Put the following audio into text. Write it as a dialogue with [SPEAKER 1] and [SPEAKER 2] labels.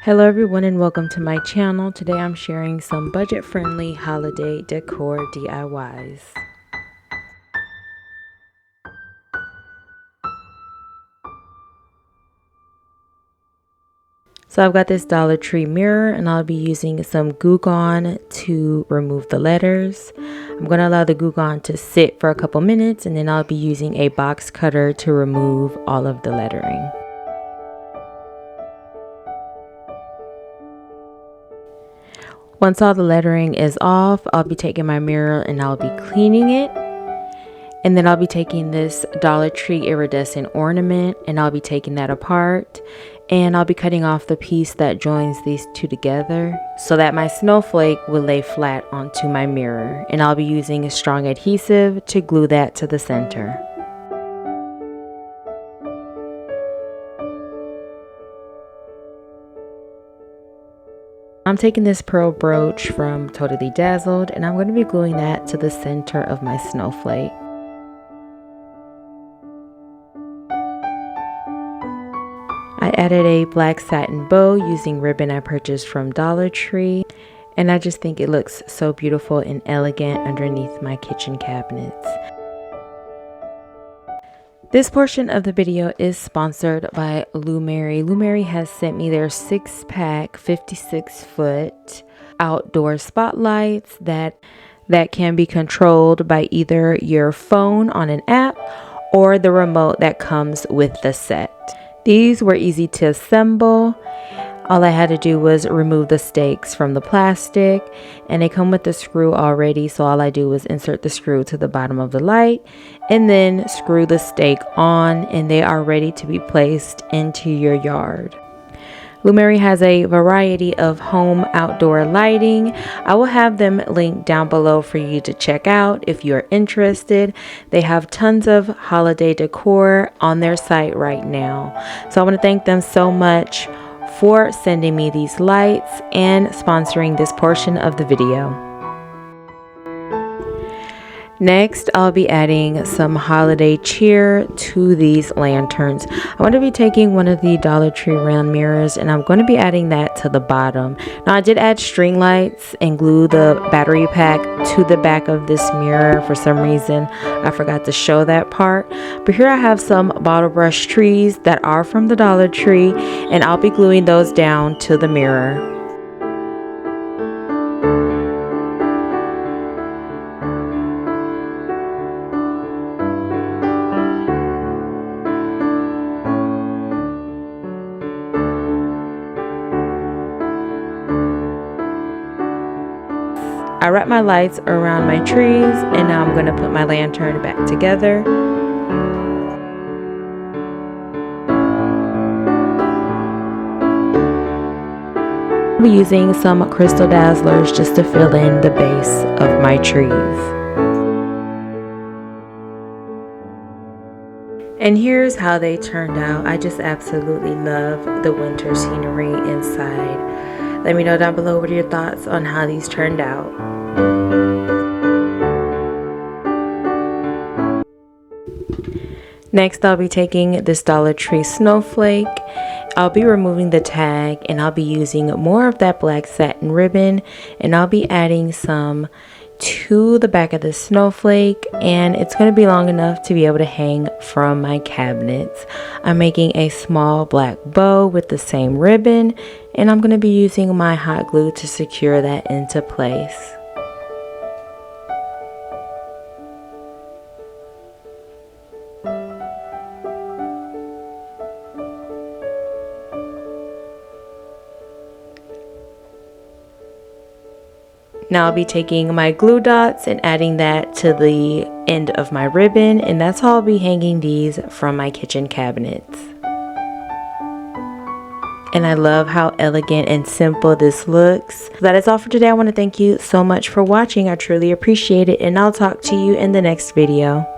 [SPEAKER 1] Hello everyone and welcome to my channel. Today I'm sharing some budget-friendly holiday decor DIYs. So I've got this Dollar Tree mirror and I'll be using some Glue Gun to remove the letters. I'm going to allow the Glue Gun to sit for a couple minutes and then I'll be using a box cutter to remove all of the lettering. Once all the lettering is off, I'll be taking my mirror and I'll be cleaning it. And then I'll be taking this Dollar Tree iridescent ornament and I'll be taking that apart. And I'll be cutting off the piece that joins these two together so that my snowflake will lay flat onto my mirror. And I'll be using a strong adhesive to glue that to the center. I'm taking this pearl brooch from Totally Dazzled and I'm going to be gluing that to the center of my snowflake. I added a black satin bow using ribbon I purchased from Dollar Tree, and I just think it looks so beautiful and elegant underneath my kitchen cabinets. This portion of the video is sponsored by Lumary. Lumary has sent me their 6-pack 56-foot outdoor spotlights that can be controlled by either your phone on an app or the remote that comes with the set. These were easy to assemble. All I had to do was remove the stakes from the plastic, and they come with the screw already, so all I do is insert the screw to the bottom of the light and then screw the stake on, and they are ready to be placed into your yard. Lumary has a variety of home outdoor lighting. I will have them linked down below for you to check out if you're interested. They have tons of holiday decor on their site right now. So I want to thank them so much for sending me these lights and sponsoring this portion of the video. Next, I'll be adding some holiday cheer to these lanterns. I'm going to be taking one of the Dollar Tree round mirrors and I'm going to be adding that to the bottom. Now, I did add string lights and glue the battery pack to the back of this mirror. For some reason, I forgot to show that part. But here I have some bottle brush trees that are from the Dollar Tree and I'll be gluing those down to the mirror. I wrap my lights around my trees and now I'm going to put my lantern back together. I'll be using some crystal dazzlers just to fill in the base of my trees. And here's how they turned out. I just absolutely love the winter scenery inside. Let me know down below what are your thoughts on how these turned out. Next, I'll be taking this Dollar Tree snowflake. I'll be removing the tag and I'll be using more of that black satin ribbon and I'll be adding some to the back of the snowflake, and it's going to be long enough to be able to hang from my cabinets. I'm making a small black bow with the same ribbon and I'm going to be using my hot glue to secure that into place. Now I'll be taking my glue dots and adding that to the end of my ribbon, and that's how I'll be hanging these from my kitchen cabinets. And I love how elegant and simple this looks. That is all for today. I want to thank you so much for watching. I truly appreciate it, and I'll talk to you in the next video.